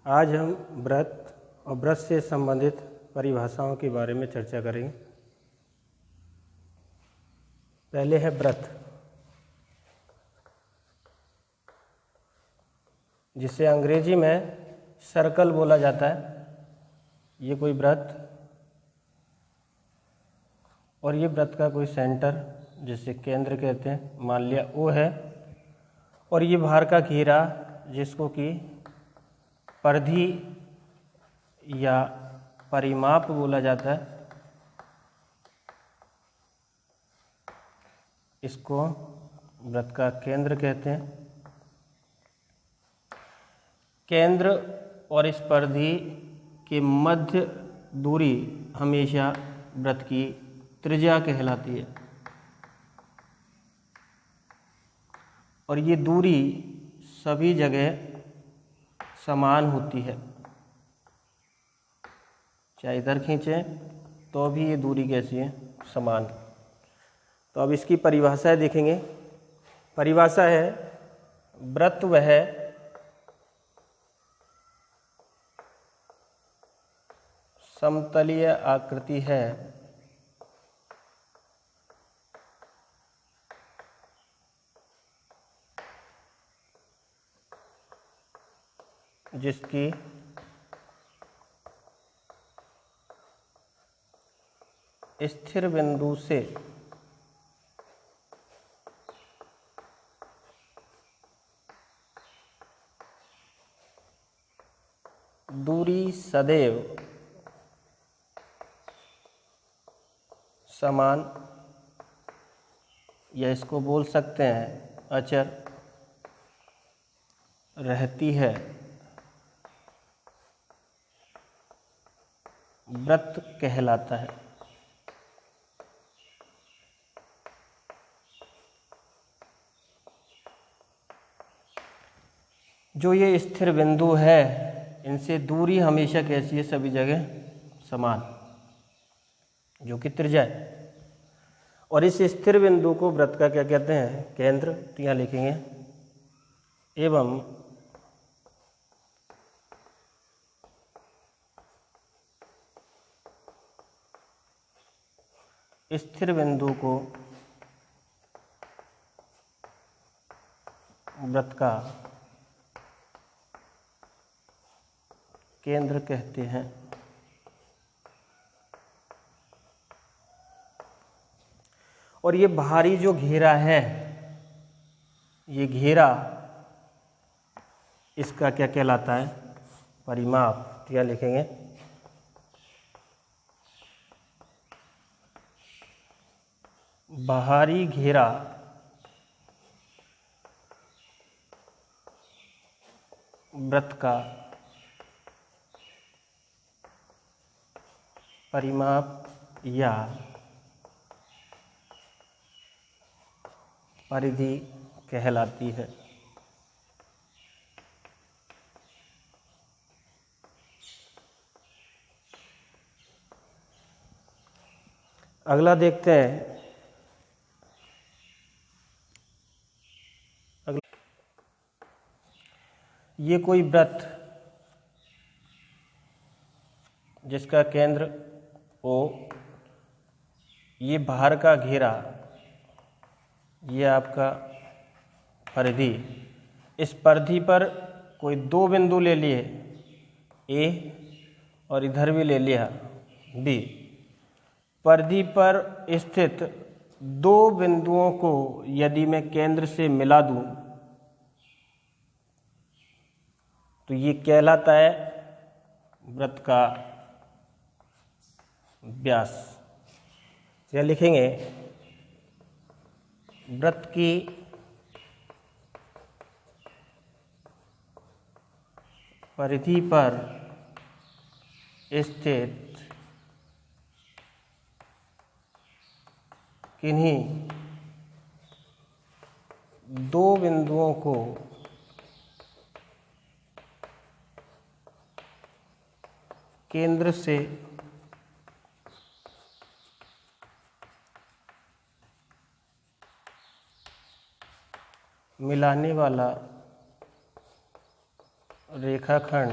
आज हम व्रत और व्रत से संबंधित परिभाषाओं के बारे में चर्चा करेंगे। पहले है व्रत, जिसे अंग्रेजी में सर्कल बोला जाता है। ये कोई व्रत और ये व्रत का कोई सेंटर जिसे केंद्र कहते हैं, मान लिया वो है। और ये बाहर का घेरा जिसको कि परिधि या परिमाप बोला जाता है, इसको व्रत का केंद्र कहते हैं। केंद्र और इस परिधि के मध्य दूरी हमेशा व्रत की त्रिज्या कहलाती है। और ये दूरी सभी जगह समान होती है, चाहे इधर खींचें तो भी ये दूरी कैसी है, समान। तो अब इसकी परिभाषा देखेंगे। परिभाषा है, व्रत वह समतलीय आकृति है जिसकी स्थिर बिंदु से दूरी सदैव समान, या इसको बोल सकते हैं अचर रहती है। व्रत कहलाता है। जो ये स्थिर बिंदु है, इनसे दूरी हमेशा कैसी है, सभी जगह समान, जो कि त्रिज्या है। और इस स्थिर बिंदु को व्रत का क्या कहते हैं, केंद्र। तो यहाँ लिखेंगे एवं स्थिर बिंदु को व्रत का केंद्र कहते हैं। और ये बाहरी जो घेरा है, ये घेरा इसका क्या कहलाता है, परिमाप। तो क्या लिखेंगे, बाहरी घेरा व्रत का परिमाप या परिधि कहलाती है। अगला देखते हैं। ये कोई व्रत जिसका केंद्र O, ये बाहर का घेरा, ये आपका परिधि। इस परिधि पर कोई दो बिंदु ले लिए, A और इधर भी ले लिया B। परिधि पर स्थित दो बिंदुओं को यदि मैं केंद्र से मिला दूं तो ये कहलाता है व्रत का व्यास। या लिखेंगे व्रत की परिधि पर स्थित किन्हीं दो बिंदुओं को केंद्र से मिलाने वाला रेखाखंड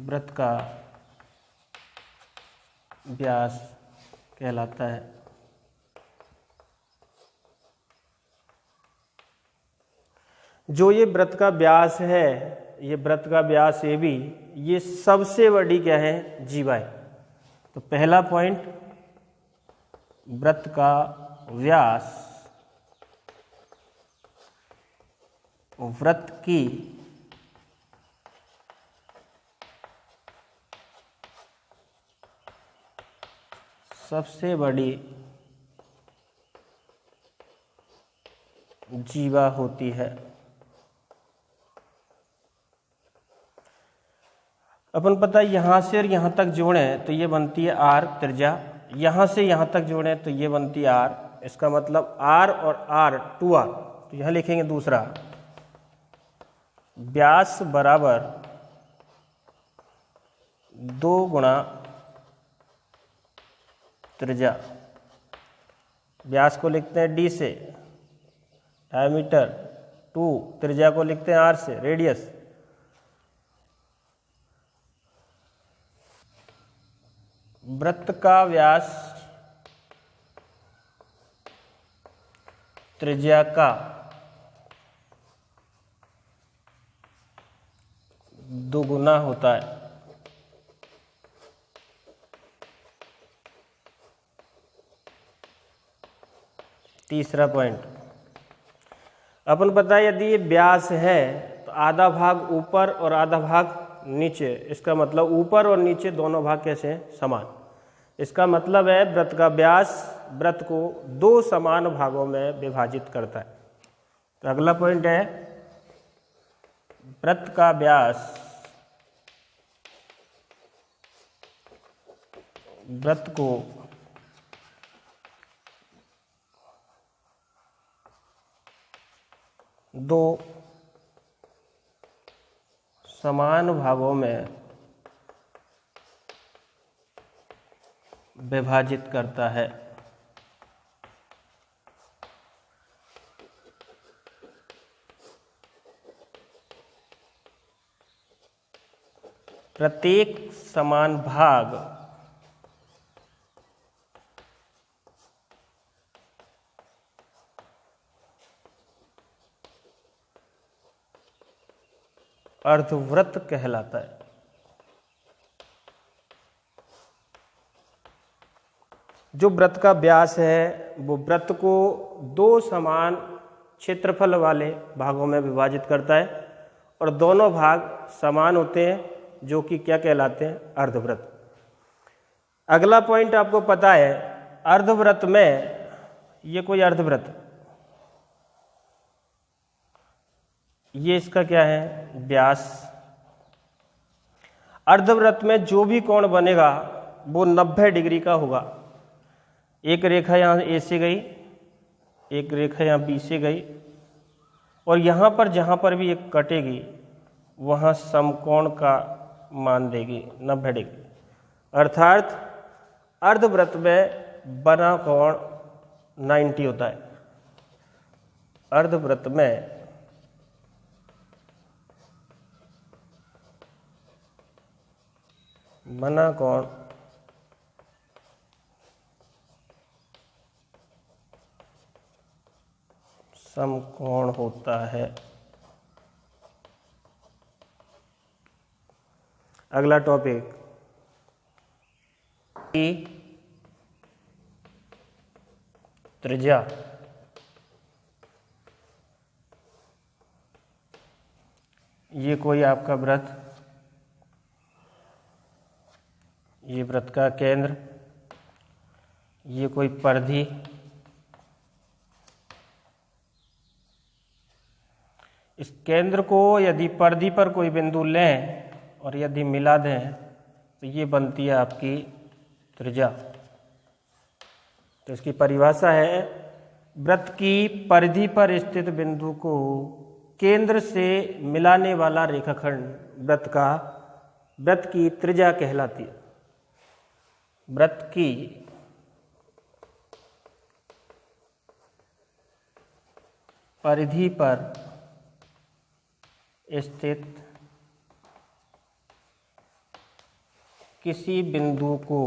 वृत्त का व्यास कहलाता है। जो ये वृत्त का व्यास है, ये वृत्त का व्यास ए बी, ये सबसे बड़ी क्या है, जीवा है। तो पहला पॉइंट, वृत्त का व्यास वृत्त की सबसे बड़ी जीवा होती है। अपन पता है यहां से और यहां तक जोड़ें तो ये बनती है आर त्रिज्या, यहां से यहां तक जोड़ें तो ये बनती है आर। इसका मतलब आर और आर 2r। तो यहां लिखेंगे दूसरा, व्यास बराबर 2 गुणा त्रिज्या। व्यास को लिखते हैं डी से, डायमीटर 2, त्रिज्या को लिखते हैं आर से, रेडियस। वृत्त का व्यास त्रिज्या का 2 गुना होता है। तीसरा पॉइंट, अपन पता है यदि ये व्यास है तो आधा भाग ऊपर और आधा भाग नीचे, इसका मतलब ऊपर और नीचे दोनों भाग कैसे हैं, समान। इसका मतलब है वृत्त का व्यास वृत्त को 2 समान भागों में विभाजित करता है। तो अगला पॉइंट है, वृत्त का व्यास वृत्त को 2 समान भागों में विभाजित करता है। प्रत्येक समान भाग अर्धवृत्त कहलाता है। जो वृत्त का व्यास है वो वृत्त को 2 समान क्षेत्रफल वाले भागों में विभाजित करता है और दोनों भाग समान होते हैं, जो कि क्या कहलाते हैं, अर्धवृत्त। अगला पॉइंट आपको पता है, अर्धवृत्त में ये कोई अर्धवृत्त, ये इसका क्या है, व्यास। अर्धवृत्त में जो भी कोण बनेगा वो 90 डिग्री का होगा। एक रेखा यहाँ ए से गई, एक रेखा यहाँ बी से गई, और यहाँ पर जहाँ पर भी एक कटेगी वहाँ समकोण का मान देगी 90 डिग्री। अर्थात अर्धवृत्त में बना कोण 90 होता है। अर्धवृत्त में बना कोण समकोण होता है। अगला टॉपिक, की त्रिज्या। ये कोई आपका वृत्त, ये वृत्त का केंद्र, ये कोई परिधि, इस केंद्र को यदि परिधि पर कोई बिंदु लें और यदि मिला दें तो ये बनती है आपकी त्रिज्या। तो इसकी परिभाषा है, वृत्त की परिधि पर स्थित बिंदु को केंद्र से मिलाने वाला रेखाखंड वृत्त की त्रिज्या कहलाती है। वृत्त की परिधि पर स्थित किसी बिंदु को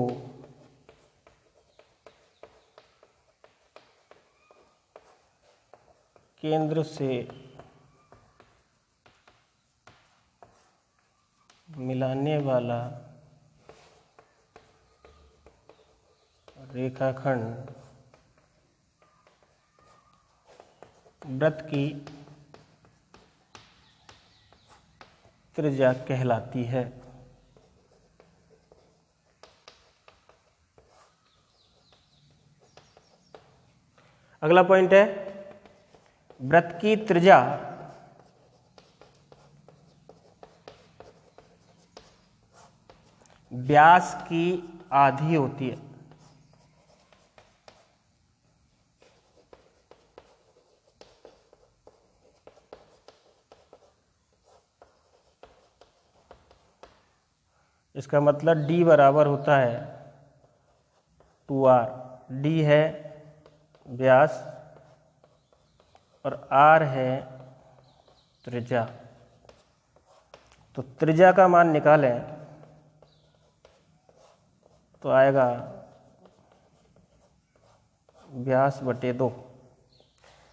केंद्र से मिलाने वाला रेखाखंड वृत्त की त्रिज्या कहलाती है। अगला पॉइंट है, वृत्त की त्रिज्या व्यास की आधी होती है। इसका मतलब d बराबर होता है 2r। d है व्यास और r है त्रिज्या। तो त्रिज्या का मान निकालें तो आएगा व्यास बटे 2।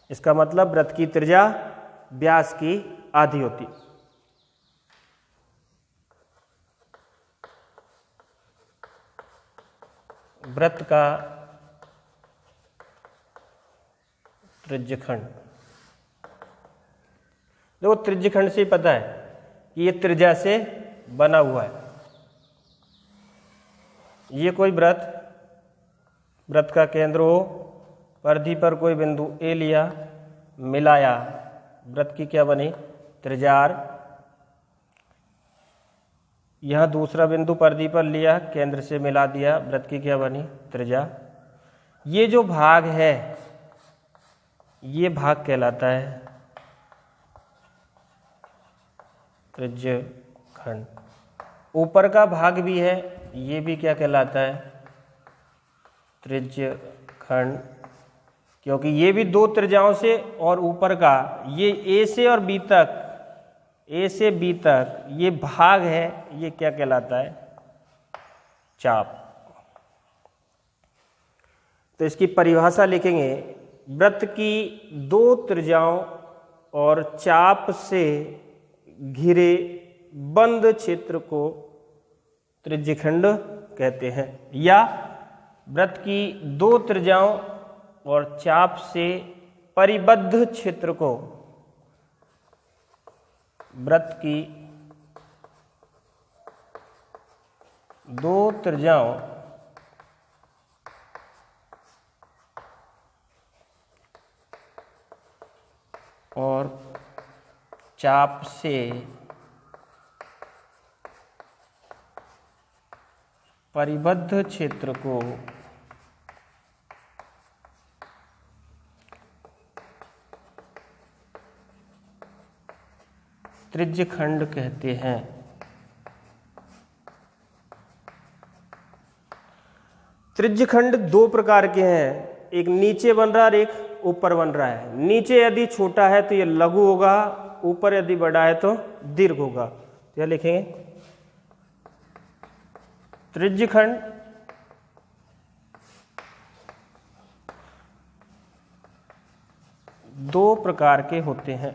इसका मतलब वृत्त की त्रिज्या व्यास की आधी होती। वृत्त का त्रिज्यखंड, देखो त्रिज्यखंड से ही पता है कि ये त्रिज्या से बना हुआ है। ये कोई वृत्त का केंद्र हो, परिधि पर कोई बिंदु ए लिया, मिलाया, वृत्त की क्या बनी त्रिज्या r। यहां दूसरा बिंदु परिधि पर लिया, केंद्र से मिला दिया, वृत्त की क्या बनी त्रिज्या। ये जो भाग है ये भाग कहलाता है त्रिज्यखंड। ऊपर का भाग भी है, ये भी क्या कहलाता है त्रिज्यखंड, क्योंकि ये भी दो त्रिज्याओं से, और ऊपर का ये ए से और बी तक, ए से बी तक ये भाग है, ये क्या कहलाता है चाप। तो इसकी परिभाषा लिखेंगे, वृत्त की दो त्रिज्याओं और चाप से घिरे बंद क्षेत्र को त्रिज्यखंड कहते हैं, या वृत्त की दो त्रिज्याओं और चाप से परिबद्ध क्षेत्र को वृत्त की दो त्रिज्याओं और चाप से परिबद्ध क्षेत्र को त्रिज्यखंड कहते हैं। त्रिज्यखंड दो प्रकार के हैं, एक नीचे बन रहा है और एक ऊपर बन रहा है। नीचे यदि छोटा है तो ये लघु होगा, ऊपर यदि बड़ा है तो दीर्घ होगा। क्या लिखेंगे, त्रिज्यखंड दो प्रकार के होते हैं।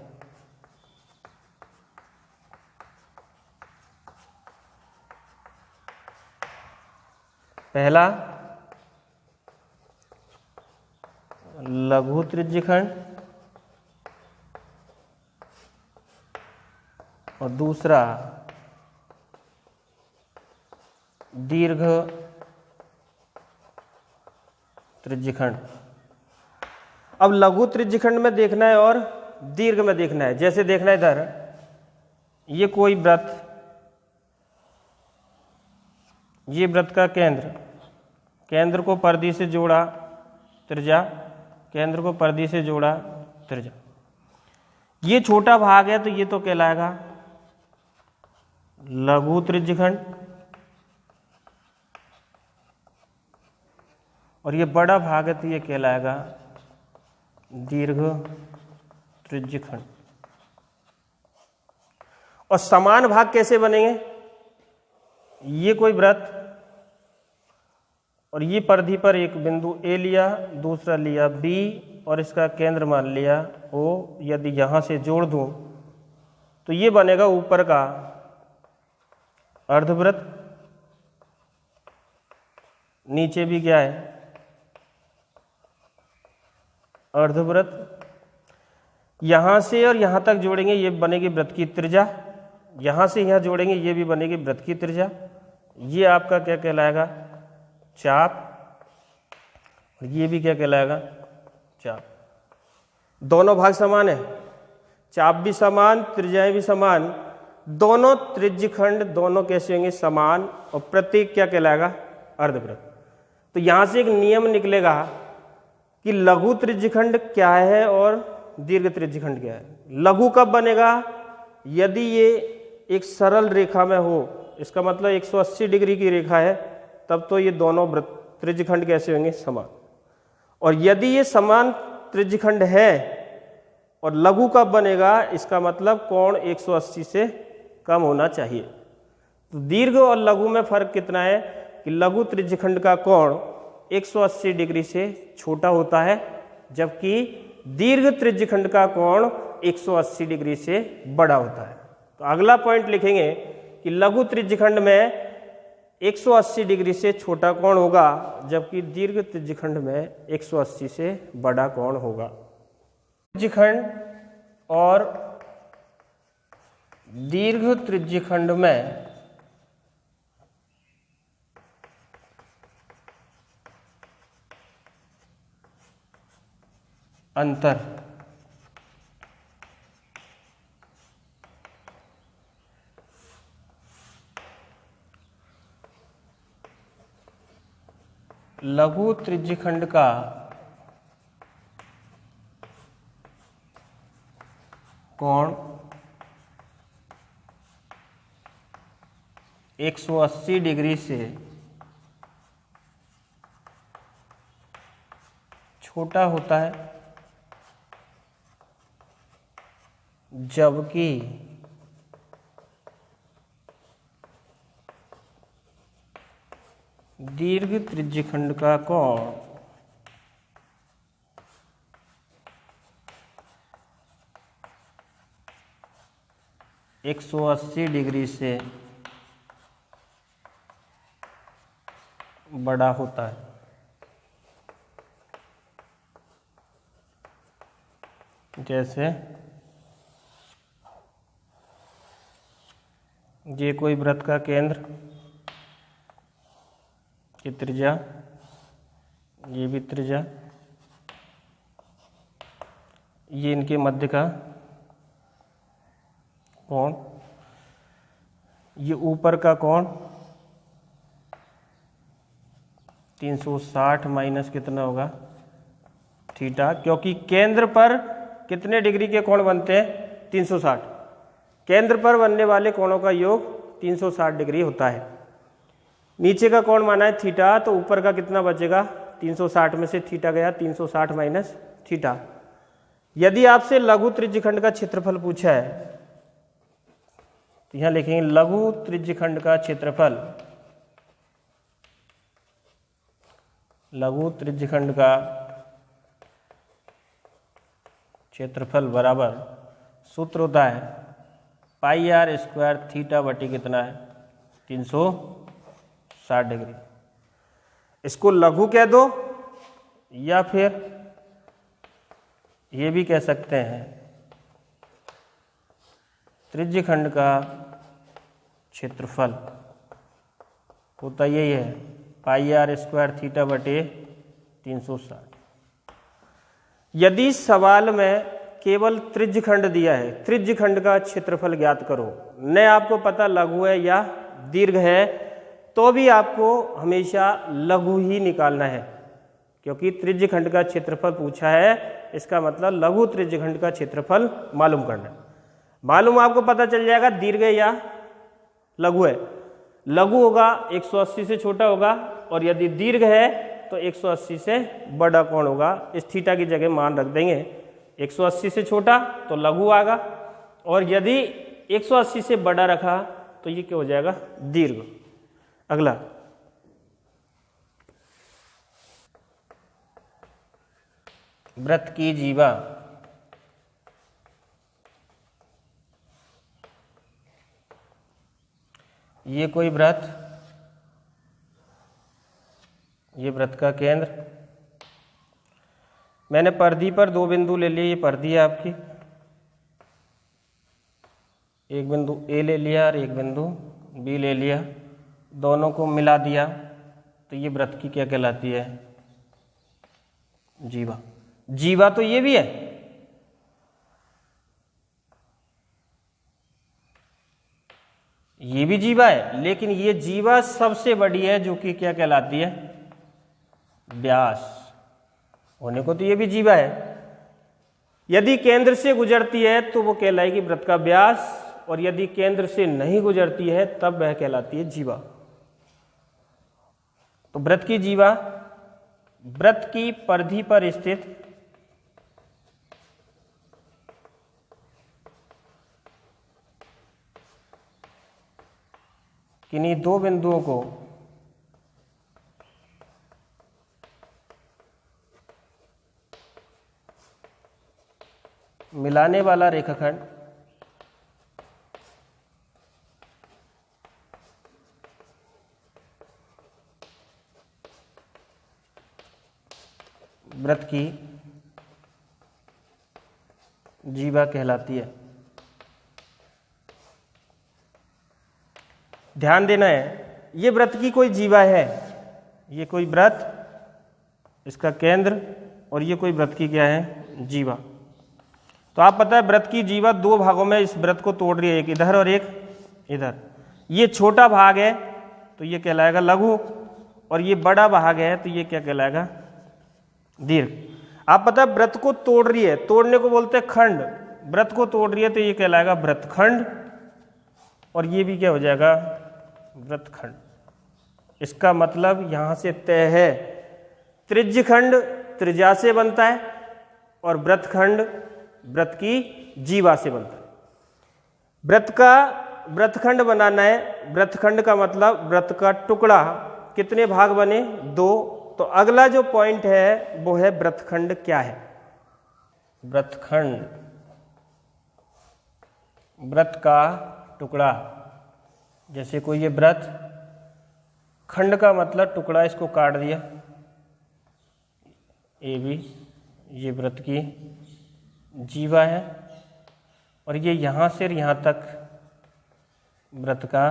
पहला लघु त्रिज्यखंड और दूसरा दीर्घ त्रिज्यखंड। अब लघु त्रिज्यखंड में देखना है और दीर्घ में देखना है। जैसे देखना है इधर, ये कोई वृत्त, ये वृत्त का केंद्र को परिधि से जोड़ा त्रिज्या, केंद्र को परिधि से जोड़ा त्रिज्या। ये छोटा भाग है तो ये तो कहलाएगा लघु त्रिज्यखंड, और ये बड़ा भाग है तो ये कहलाएगा दीर्घ त्रिज्यखंड। और समान भाग कैसे बनेंगे, ये कोई वृत्त और ये परिधि पर एक बिंदु ए लिया, दूसरा लिया बी और इसका केंद्र मान लिया ओ। यदि यहाँ से जोड़ दूं तो ये बनेगा ऊपर का अर्धवृत्त, नीचे भी क्या है अर्धवृत्त। यहाँ से और यहाँ तक जोड़ेंगे ये बनेगी वृत्त की त्रिज्या, यहाँ से यहाँ जोड़ेंगे ये भी बनेगी वृत्त की त्रिज्या। ये आपका क्या कहलाएगा चाप, और ये भी क्या कहलाएगा चाप। दोनों भाग समान है, चाप भी समान, त्रिज्याएं भी समान, दोनों त्रिज्यखंड दोनों कैसे होंगे समान, और प्रत्येक क्या कहलाएगा अर्धवृत्त। तो यहां से एक नियम निकलेगा कि लघु त्रिज्यखंड क्या है और दीर्घ त्रिज्यखंड क्या है। लघु कब बनेगा, यदि ये एक सरल रेखा में हो, इसका मतलब 180 डिग्री की रेखा है, तब तो ये दोनों त्रिज्यखंड कैसे होंगे समान। और यदि ये समान त्रिज्यखंड है और लघु कब बनेगा, इसका मतलब कोण 180 से कम होना चाहिए। तो दीर्घ और लघु में फर्क कितना है कि लघु त्रिज्यखंड का कोण 180 डिग्री से छोटा होता है, जबकि दीर्घ त्रिज्यखंड का कोण 180 डिग्री से बड़ा होता है। तो अगला पॉइंट लिखेंगे कि लघु त्रिज्यखंड में 180 डिग्री से छोटा कोण होगा, जबकि दीर्घ त्रिज्यखंड में 180 से बड़ा कोण होगा। त्रिज्यखंड और दीर्घ त्रिज्यखंड में अंतर। लघु त्रिज्यखंड का कोण 180 डिग्री से छोटा होता है, जबकि दीर्घ त्रिज्यखंड का कोण 180 डिग्री से बड़ा होता है। जैसे ये कोई वृत्त का केंद्र की त्रिज्या, ये भी त्रिज्या, ये इनके मध्य का कोण, ये ऊपर का कोण 360 माइनस कितना होगा थीटा, क्योंकि केंद्र पर कितने डिग्री के कोण बनते हैं 360। केंद्र पर बनने वाले कोणों का योग 360 डिग्री होता है। नीचे का कोण माना है थीटा, तो ऊपर का कितना बचेगा 360 में से थीटा गया 360 माइनस थीटा। यदि आपसे लघु त्रिज्यखंड का क्षेत्रफल पूछा है तो यहां लिखेंगे लघु त्रिज्यखंड का क्षेत्रफल, लघु त्रिज्यखंड का क्षेत्रफल बराबर सूत्र होता है पाई आर स्क्वायर थीटा बटी कितना है 360 डिग्री। इसको लघु कह दो या फिर ये भी कह सकते हैं त्रिज्यखंड का क्षेत्रफल होता यही है पाई आर स्क्वायर थीटा बटे 360। यदि सवाल में केवल त्रिज्यखंड दिया है, त्रिज्यखंड का क्षेत्रफल ज्ञात करो, न आपको पता लघु है या दीर्घ है, तो भी आपको हमेशा लघु ही निकालना है, क्योंकि त्रिज्यखंड का क्षेत्रफल पूछा है, इसका मतलब लघु त्रिज्यखंड का क्षेत्रफल मालूम करना है। मालूम आपको पता चल जाएगा दीर्घ है या लघु है। लघु होगा 180 से छोटा होगा, और यदि दीर्घ है तो 180 से बड़ा कोण होगा। इस थीटा की जगह मान रख देंगे 180 से छोटा तो लघु आएगा, और यदि 180 से बड़ा रखा तो ये क्या हो जाएगा दीर्घ। अगला, व्रत की जीवा। ये कोई व्रत, ये व्रत का केंद्र। मैंने परिधि पर 2 बिंदु ले लिए, ये परिधि है आपकी। एक बिंदु ए ले लिया और एक बिंदु बी ले लिया, दोनों को मिला दिया, तो ये व्रत की क्या कहलाती है? जीवा। जीवा तो ये भी है, ये भी जीवा है, लेकिन ये जीवा सबसे बड़ी है, जो कि क्या कहलाती है? व्यास। होने को तो ये भी जीवा है, यदि केंद्र से गुजरती है तो वो कहलाएगी व्रत का व्यास, और यदि केंद्र से नहीं गुजरती है तब वह कहलाती है जीवा। तो व्रत की जीवा व्रत की परिधि पर स्थित किन्हीं 2 बिंदुओं को मिलाने वाला रेखाखंड व्रत की जीवा कहलाती है। ध्यान देना है, ये व्रत की कोई जीवा है, ये कोई व्रत, इसका केंद्र, और ये कोई व्रत की क्या है? जीवा। तो आप पता है व्रत की जीवा 2 भागों में इस व्रत को तोड़ रही है, एक इधर और एक इधर। ये छोटा भाग है तो ये कहलाएगा लघु, और ये बड़ा भाग है तो ये क्या कहलाएगा? दीर्घ। आप पता है व्रत को तोड़ रही है, तोड़ने को बोलते हैं खंड, व्रत को तोड़ रही है तो ये कहलाएगा व्रतखंड, और ये भी क्या हो जाएगा? व्रतखंड। इसका मतलब यहां से तय है, त्रिज्यखंड त्रिज्या से बनता है और व्रतखंड व्रत की जीवा से बनता है। व्रत का व्रतखंड बनाना है, व्रतखंड का मतलब व्रत का टुकड़ा। कितने भाग बने? 2। तो अगला जो पॉइंट है वो है व्रतखंड क्या है? व्रतखंड व्रत का टुकड़ा। जैसे कोई ये व्रत, खंड का मतलब टुकड़ा, इसको काट दिया, ए बी, ये व्रत की जीवा है, और ये यहाँ से यहाँ तक व्रत का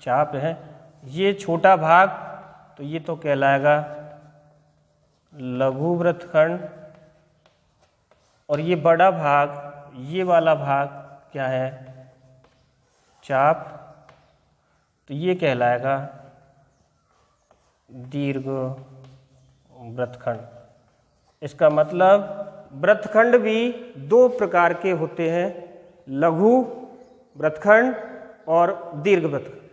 चाप है। ये छोटा भाग तो ये तो कहलाएगा लघु व्रतखंड, और ये बड़ा भाग, ये वाला भाग क्या है? चाप, तो ये कहलाएगा दीर्घ व्रतखंड। इसका मतलब व्रतखंड भी 2 प्रकार के होते हैं, लघु व्रतखंड और दीर्घ व्रतखंड।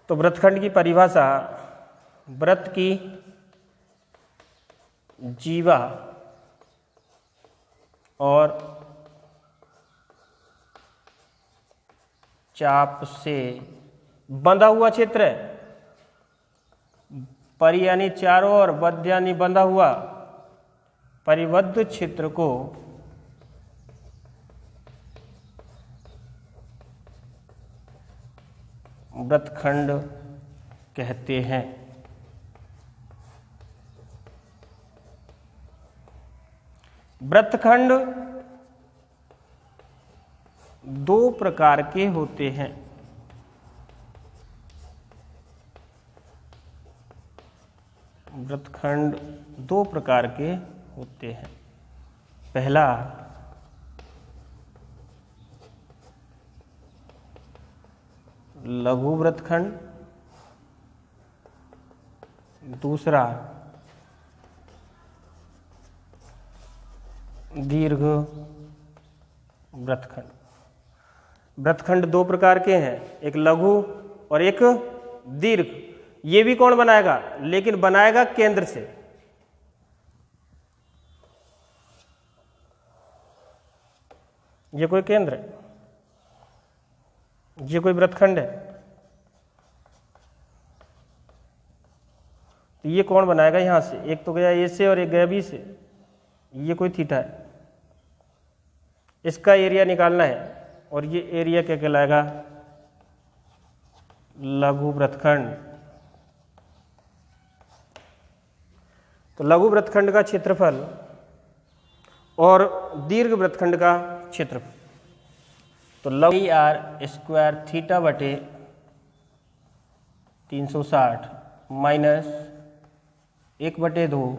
तो व्रतखंड की परिभाषा, व्रत की जीवा और चाप से बंधा हुआ क्षेत्र है। परि यानी चारों और बद्ध यानी बंधा हुआ, परिबद्ध क्षेत्र को व्रतखंड कहते हैं। व्रतखंड 2 प्रकार के होते हैं। व्रतखंड 2 प्रकार के होते हैं। पहला लघु व्रतखंड, दूसरा दीर्घ व्रतखंड। व्रतखंड 2 प्रकार के हैं, एक लघु और एक दीर्घ। ये भी कौन बनाएगा? लेकिन बनाएगा केंद्र से। ये कोई केंद्र है, ये कोई व्रतखंड है, तो ये कौन बनाएगा यहाँ से, एक तो गया ए से और एक गया बी से, ये कोई थीटा है, इसका एरिया निकालना है और ये एरिया क्या कहलाएगा, लघु वृत्तखंड। तो लघु वृत्तखंड का क्षेत्रफल और दीर्घ वृत्तखंड का क्षेत्रफल, तो लघु आर स्क्वायर थीटा बटे 360 minus 1/2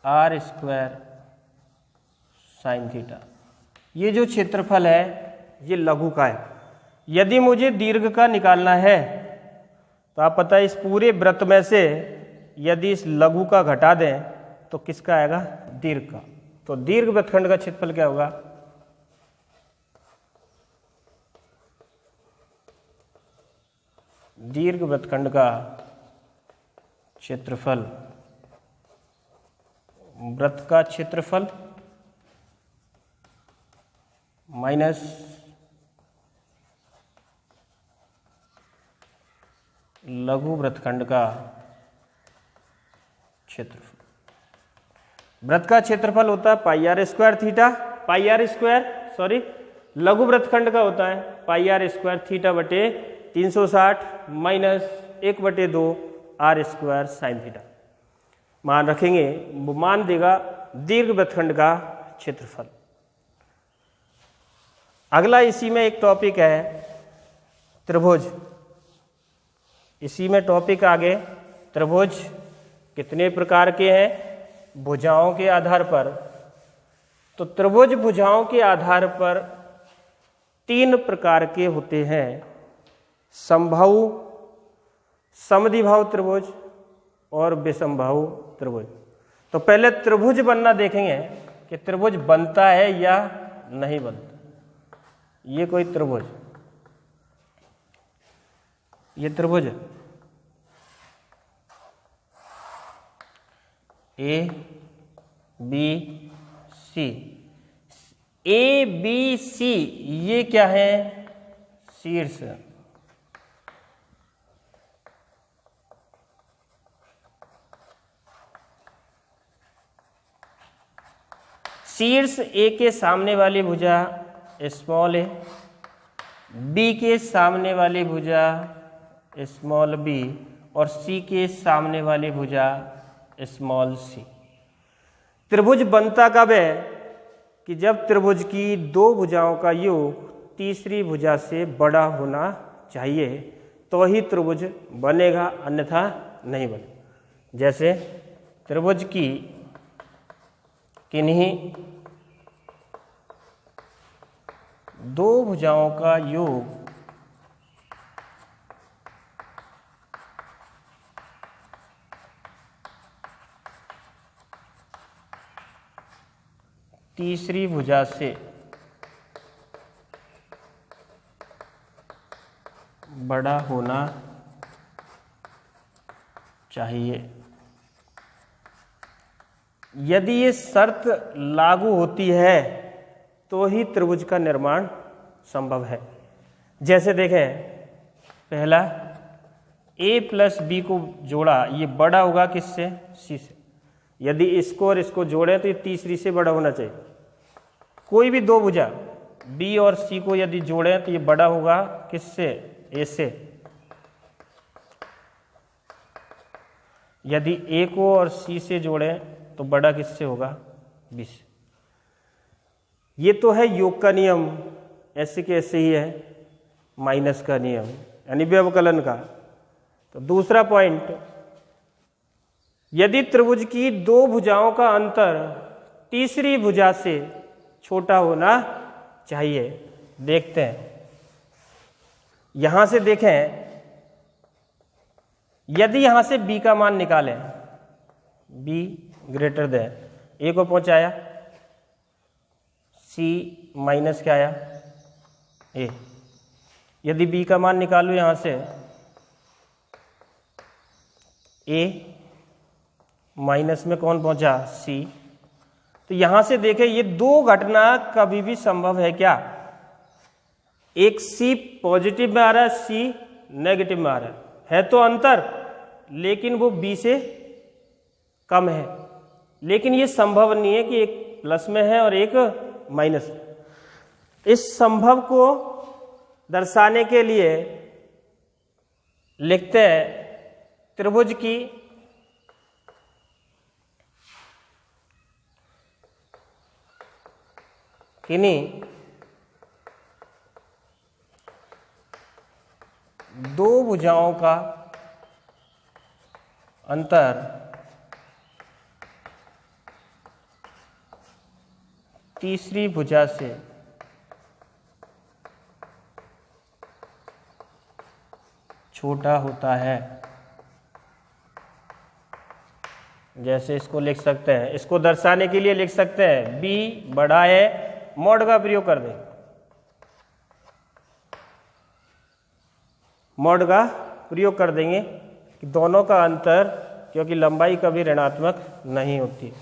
R square sine theta. ये जो क्षेत्रफल है ये लघु का है। यदि मुझे दीर्घ का निकालना है तो आप पता है इस पूरे वृत्त में से यदि इस लघु का घटा दें तो किसका आएगा, दीर्घ का। तो दीर्घ वृत्तखंड का क्षेत्रफल क्या होगा, दीर्घ वृत्तखंड का क्षेत्रफल, वृत्त का क्षेत्रफल माइनस लघु वृत्तखंड का क्षेत्रफल। वृत्त का क्षेत्रफल होता है pi r square theta, pi r square sorry, लघु वृत्तखंड का होता है पाई आर स्क्वायर थीटा बटे 360 minus 1/2 R square sine theta. मान रखेंगे, वो मान देगा दीर्घ वृत्तखंड का क्षेत्रफल। अगला इसी में एक टॉपिक है त्रिभुज। इसी में टॉपिक आगे त्रिभुज कितने प्रकार के हैं, भुजाओं के आधार पर। तो त्रिभुज भुजाओं के आधार पर 3 प्रकार के होते हैं, समबाहु, समद्विबाहु त्रिभुज और विषमबाहु त्रिभुज। तो पहले त्रिभुज बनना देखेंगे कि त्रिभुज बनता है या नहीं बनता। ये कोई त्रिभुज, ये त्रिभुज है A B C, A B C ये क्या है, शीर्ष। शीर्ष ए के सामने वाली भुजा स्मॉल ए, बी के सामने वाली भुजा स्मॉल बी और सी के सामने वाली भुजा स्मॉल सी। त्रिभुज बनता कब है कि जब त्रिभुज की 2 भुजाओं का योग तीसरी भुजा से बड़ा होना चाहिए तो ही त्रिभुज बनेगा, अन्यथा नहीं बनेगा। जैसे त्रिभुज की किन्हीं 2 भुजाओं का योग तीसरी भुजा से बड़ा होना चाहिए। यदि ये शर्त लागू होती है तो ही त्रिभुज का निर्माण संभव है। जैसे देखें, पहला a प्लस बी को जोड़ा, ये बड़ा होगा किससे, सी से। यदि इसको और इसको जोड़े तो ये तीसरी से बड़ा होना चाहिए। कोई भी 2 भुजा b और c को यदि जोड़े तो ये बड़ा होगा किससे, a से। यदि a को और c से जोड़े तो बड़ा किससे होगा, b से। ये तो है योग का नियम, ऐसे के ऐसे ही है माइनस का नियम यानी व्यवकलन का। तो दूसरा पॉइंट, यदि त्रिभुज की 2 भुजाओं का अंतर तीसरी भुजा से छोटा होना चाहिए। देखते हैं, यहां से देखें, यदि यहां से b का मान निकालें, b ग्रेटर देन, a को पहुंचाया, c माइनस क्या आया, a। यदि b का मान निकालूं यहां से, a माइनस में कौन पहुंचा, c। तो यहां से देखें, ये 2 घटना कभी भी संभव है क्या, एक c पॉजिटिव में आ रहा है, c नेगेटिव में आ रहा है तो अंतर लेकिन वो b से कम है। लेकिन ये संभव नहीं है कि एक प्लस में है और एक माइनस। इस संभव को दर्शाने के लिए लिखते हैं त्रिभुज की किन्हीं दो भुजाओं का अंतर तीसरी भुजा से छोटा होता है। जैसे इसको लिख सकते हैं, इसको दर्शाने के लिए लिख सकते हैं b बड़ा है, मॉड का प्रयोग कर दें, मॉड का प्रयोग कर देंगे कि दोनों का अंतर, क्योंकि लंबाई कभी ऋणात्मक नहीं होती।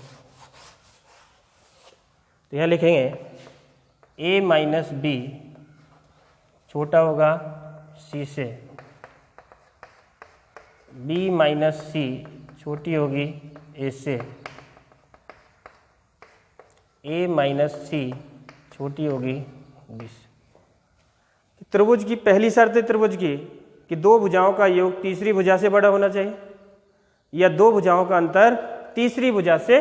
तो यह लिखेंगे a माइनस b छोटा होगा c से, b माइनस c छोटी होगी a से, a माइनस c छोटी होगी b से। त्रिभुज की पहली शर्त है त्रिभुज की कि दो भुजाओं का योग तीसरी भुजा से बड़ा होना चाहिए, या दो भुजाओं का अंतर तीसरी भुजा से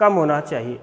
कम होना चाहिए।